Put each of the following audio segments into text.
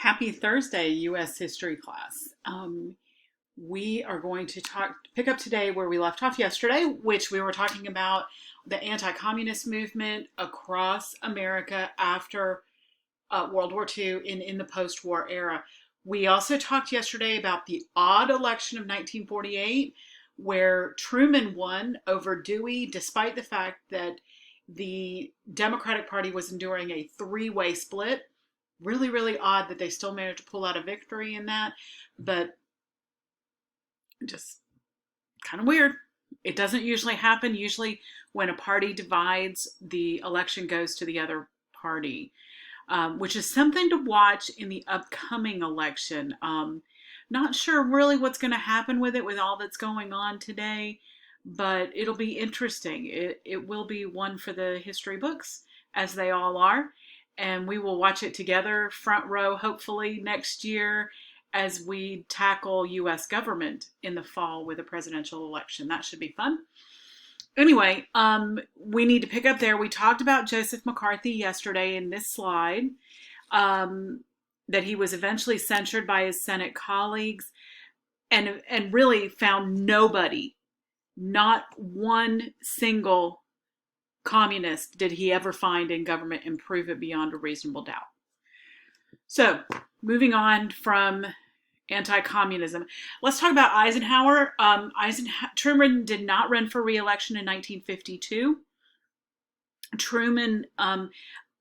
Happy Thursday, U.S. history class. We are going to pick up today where we left off yesterday, which we were talking about the anti-communist movement across America after World War II in the post-war era. We also talked yesterday about the odd election of 1948, where Truman won over Dewey, despite the fact that the Democratic Party was enduring a three-way split. Really, really odd that they still managed to pull out a victory in that, but just kind of weird. It doesn't usually happen. Usually when a party divides, the election goes to the other party, which is something to watch in the upcoming election. Not sure really what's going to happen with it with all that's going on today, but it'll be interesting. It will be one for the history books, as they all are. And we will watch it together, front row, hopefully next year, as we tackle U.S. government in the fall with a presidential election. That should be fun. Anyway, we need to pick up there. We talked about Joseph McCarthy yesterday in this slide, that he was eventually censured by his Senate colleagues and really found nobody, not one single communist did he ever find in government and prove it beyond a reasonable doubt. So, moving on from anti-communism, let's talk about Eisenhower. Truman did not run for re-election in 1952. Truman,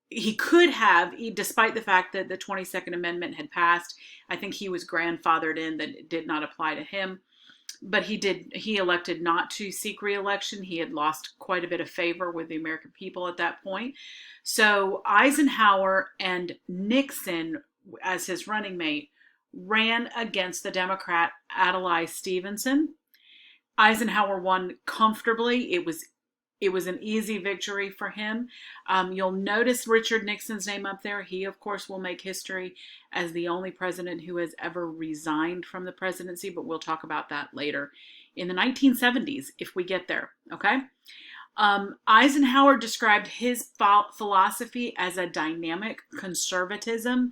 he could have, despite the fact that the 22nd Amendment had passed. I think he was grandfathered in, that it did not apply to him. But he elected not to seek re-election. He had lost quite a bit of favor with the American people at that point. So Eisenhower and Nixon, as his running mate, ran against the Democrat Adlai Stevenson. Eisenhower won comfortably. It was an easy victory for him. You'll notice Richard Nixon's name up there. He, of course, will make history as the only president who has ever resigned from the presidency, but we'll talk about that later in the 1970s if we get there, okay? Eisenhower described his philosophy as a dynamic conservatism,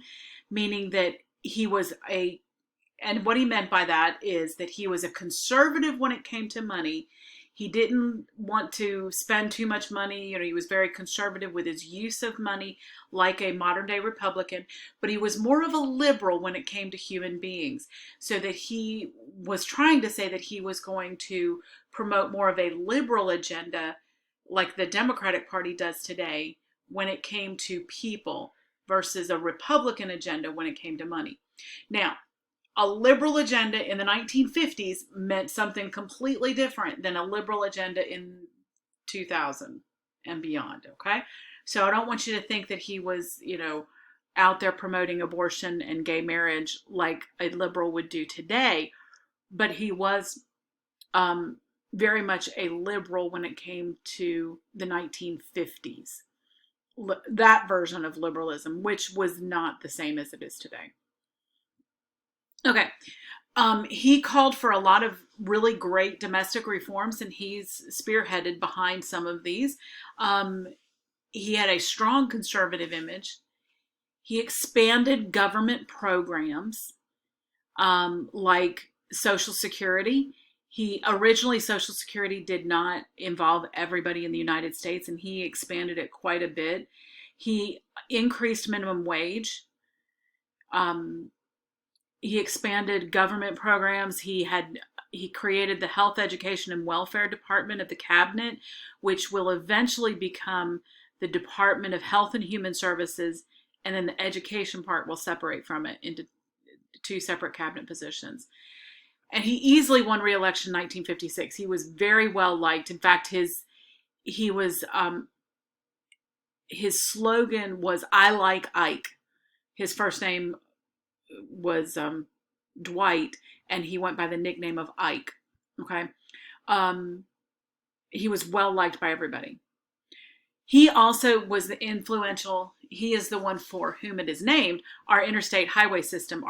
meaning that he was and what he meant by that is that he was a conservative when it came to money. He didn't want to spend too much money. He was very conservative with his use of money, like a modern day Republican, but he was more of a liberal when it came to human beings. So that he was trying to say that he was going to promote more of a liberal agenda, like the Democratic Party does today, when it came to people, versus a Republican agenda when it came to money. Now, a liberal agenda in the 1950s meant something completely different than a liberal agenda in 2000 and beyond, okay? So I don't want you to think that he was, out there promoting abortion and gay marriage like a liberal would do today, but he was very much a liberal when it came to the 1950s. That version of liberalism, which was not the same as it is today. Okay. He called for a lot of really great domestic reforms, and he's spearheaded behind some of these. He had a strong conservative image. He expanded government programs, like Social Security. Originally, Social Security did not involve everybody in the United States, and he expanded it quite a bit. He increased minimum wage. He expanded government programs. He created the Health, Education, and Welfare Department of the Cabinet, which will eventually become the Department of Health and Human Services, and then the education part will separate from it into two separate cabinet positions. And he easily won re-election in 1956. He was very well liked. In fact, his slogan was "I like Ike." His first name was Dwight, and he went by the nickname of Ike. Okay. He was well liked by everybody. He also was influential. He is the one for whom it is named. Our interstate highway system,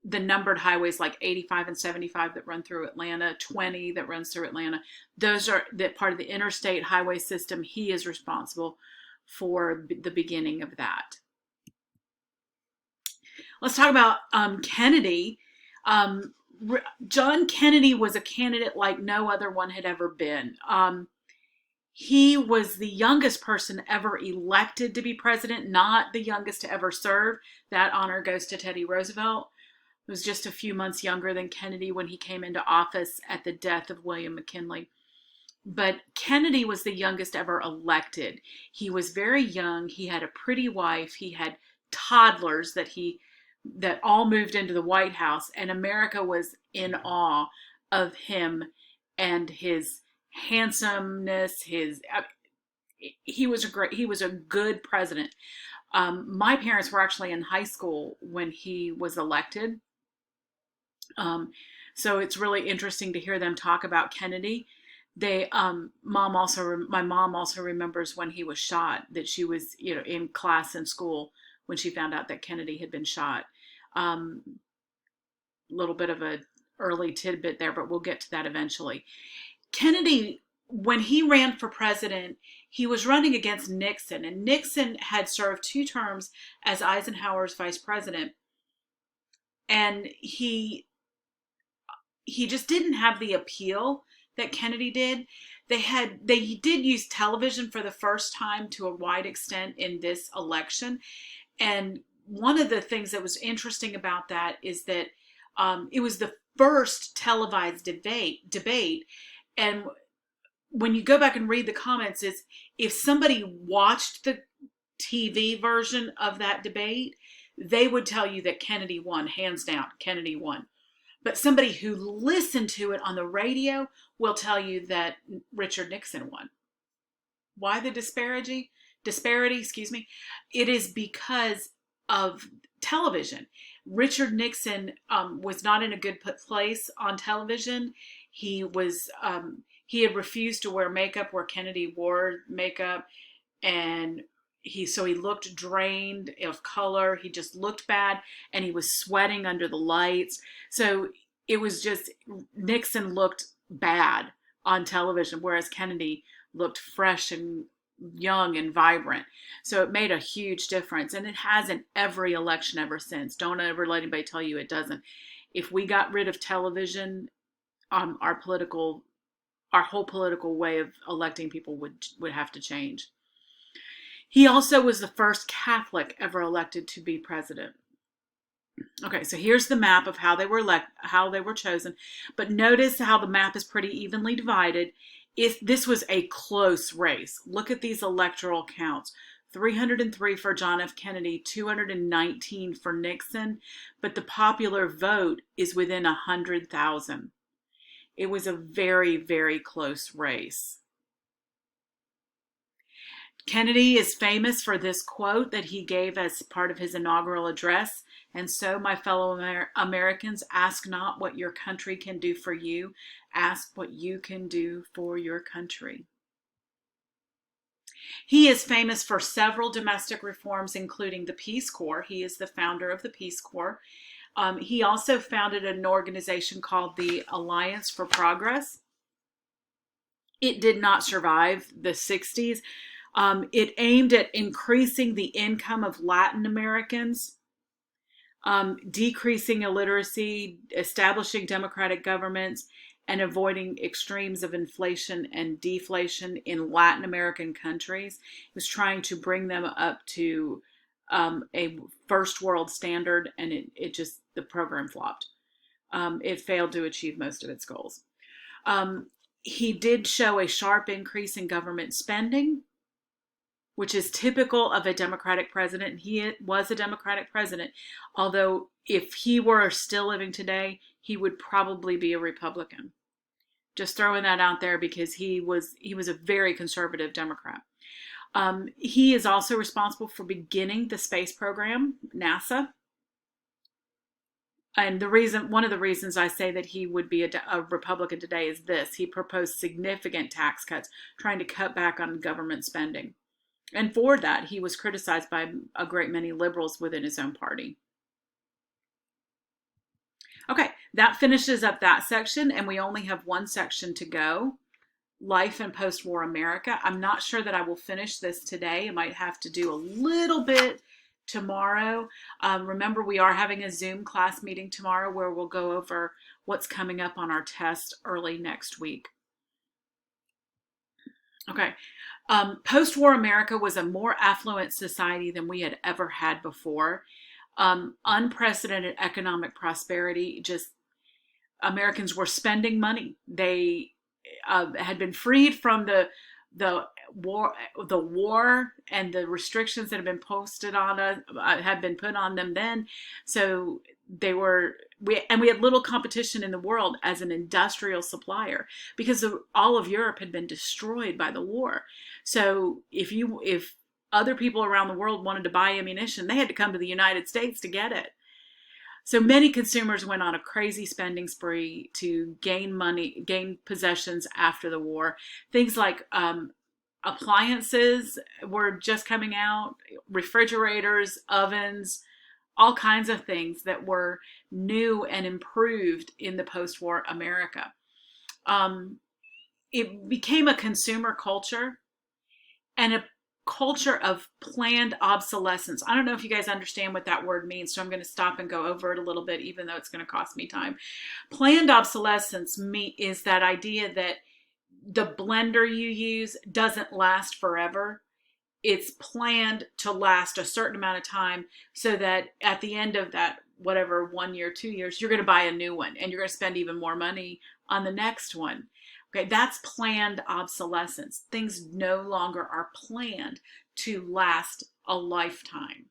the numbered highways like 85 and 75 that run through Atlanta, 20 that runs through Atlanta. Those are that part of the interstate highway system. He is responsible for the beginning of that. Let's talk about Kennedy. Um, John Kennedy was a candidate like no other one had ever been. He was the youngest person ever elected to be president, not the youngest to ever serve. That honor goes to Teddy Roosevelt. He was just a few months younger than Kennedy when he came into office at the death of William McKinley. But Kennedy was the youngest ever elected. He was very young. He had a pretty wife. He had toddlers that all moved into the White House, and America was in awe of him and his handsomeness. He was a good president. My parents were actually in high school when he was elected. So it's really interesting to hear them talk about Kennedy. My mom also remembers when he was shot, that she was, in class in school when she found out that Kennedy had been shot. Little bit of a early tidbit there, but we'll get to that eventually. Kennedy, when he ran for president, he was running against Nixon, and Nixon had served 2 terms as Eisenhower's vice president, and he just didn't have the appeal that Kennedy did. They did use television for the first time to a wide extent in this election, and one of the things that was interesting about that is that it was the first televised debate, and when you go back and read the comments, is if somebody watched the TV version of that debate, they would tell you that Kennedy won, hands down. Kennedy won. But somebody who listened to it on the radio will tell you that Richard Nixon won. Why the disparity? It is because of television. Richard Nixon was not in a good place on television. He had refused to wear makeup where Kennedy wore makeup, and he looked drained of color. He just looked bad, and he was sweating under the lights. So it was just, Nixon looked bad on television, whereas Kennedy looked fresh and young and vibrant. So it made a huge difference, and it has in every election ever since. Don't ever let anybody tell you it doesn't. If we got rid of television, our whole political way of electing people would have to change. He also was the first Catholic ever elected to be president. Okay, so here's the map of how they were chosen. But notice how the map is pretty evenly divided. This was a close race. Look at these electoral counts. 303 for John F. Kennedy, 219 for Nixon, but the popular vote is within 100,000. It was a very, very close race. Kennedy is famous for this quote that he gave as part of his inaugural address. And so, my fellow Americans, ask not what your country can do for you. Ask what you can do for your country. He is famous for several domestic reforms, including the Peace Corps. He is the founder of the Peace Corps. He also founded an organization called the Alliance for Progress. It did not survive the 60s. It aimed at increasing the income of Latin Americans, decreasing illiteracy, establishing democratic governments, and avoiding extremes of inflation and deflation in Latin American countries. It was trying to bring them up to a first world standard, and the program flopped. It failed to achieve most of its goals. He did show a sharp increase in government spending, which is typical of a Democratic president. He was a Democratic president, although if he were still living today, he would probably be a Republican. Just throwing that out there because he was a very conservative Democrat. He is also responsible for beginning the space program, NASA. And one of the reasons I say that he would be a Republican today is this. He proposed significant tax cuts, trying to cut back on government spending. And for that, he was criticized by a great many liberals within his own party. Okay, that finishes up that section, and we only have one section to go. Life in post-war America. I'm not sure that I will finish this today. I might have to do a little bit tomorrow. Remember, we are having a Zoom class meeting tomorrow where we'll go over what's coming up on our test early next week. Okay. Post-war America was a more affluent society than we had ever had before. Unprecedented economic prosperity. Just Americans were spending money. They had been freed from the war and the restrictions that have been posted on us, have been put on them then. So we had little competition in the world as an industrial supplier because all of Europe had been destroyed by the war. So if other people around the world wanted to buy ammunition, they had to come to the United States to get it. So many consumers went on a crazy spending spree to gain possessions after the war. Things like appliances were just coming out, refrigerators, ovens, all kinds of things that were new and improved in the post-war America. It became a consumer culture and a culture of planned obsolescence. I don't know if you guys understand what that word means, so I'm going to stop and go over it a little bit, even though it's going to cost me time. Planned obsolescence is that idea that the blender you use doesn't last forever. It's planned to last a certain amount of time so that at the end of that, whatever, 1 year, 2 years, you're going to buy a new one and you're going to spend even more money on the next one. Okay, that's planned obsolescence. Things no longer are planned to last a lifetime.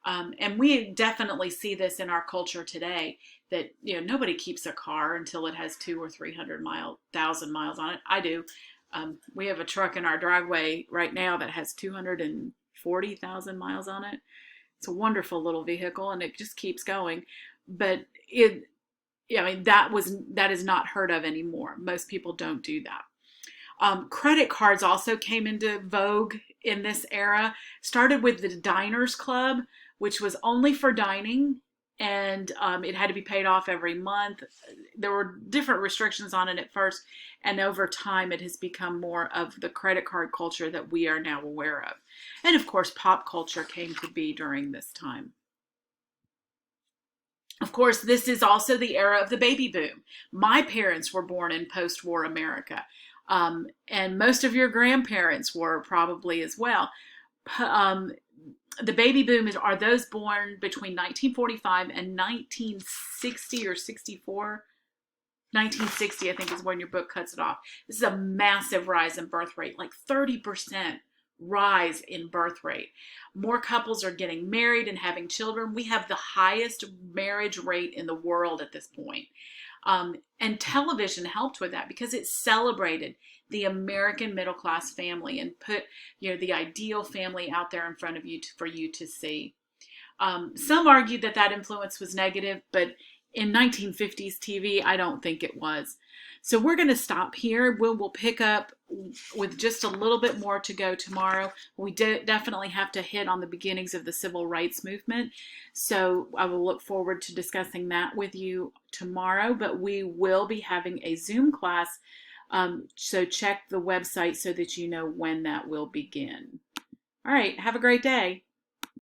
And we definitely see this in our culture today that, nobody keeps a car until it has 200 or 300,000 miles on it. I do. We have a truck in our driveway right now that has 240,000 miles on it. It's a wonderful little vehicle and it just keeps going. But that is not heard of anymore. Most people don't do that. Credit cards also came into vogue in this era. Started with the Diners Club, which was only for dining, and it had to be paid off every month. There were different restrictions on it at first, and over time it has become more of the credit card culture that we are now aware of. And of course, pop culture came to be during this time. Of course, this is also the era of the baby boom. My parents were born in post-war America, and most of your grandparents were probably as well. The baby boom are those born between 1945 and 1960 or 64. 1960, I think, is when your book cuts it off. This is a massive rise in birth rate, like 30% rise in birth rate. More couples are getting married and having children. We have the highest marriage rate in the world at this point. And television helped with that because it celebrated the American middle class family and put the ideal family out there in front of you for you to see. Some argued that influence was negative, but in 1950s TV, I don't think it was. So we're going to stop here. We'll pick up with just a little bit more to go tomorrow. We definitely have to hit on the beginnings of the civil rights movement. So I will look forward to discussing that with you tomorrow, but we will be having a Zoom class. So check the website so that you know when that will begin. All right. Have a great day.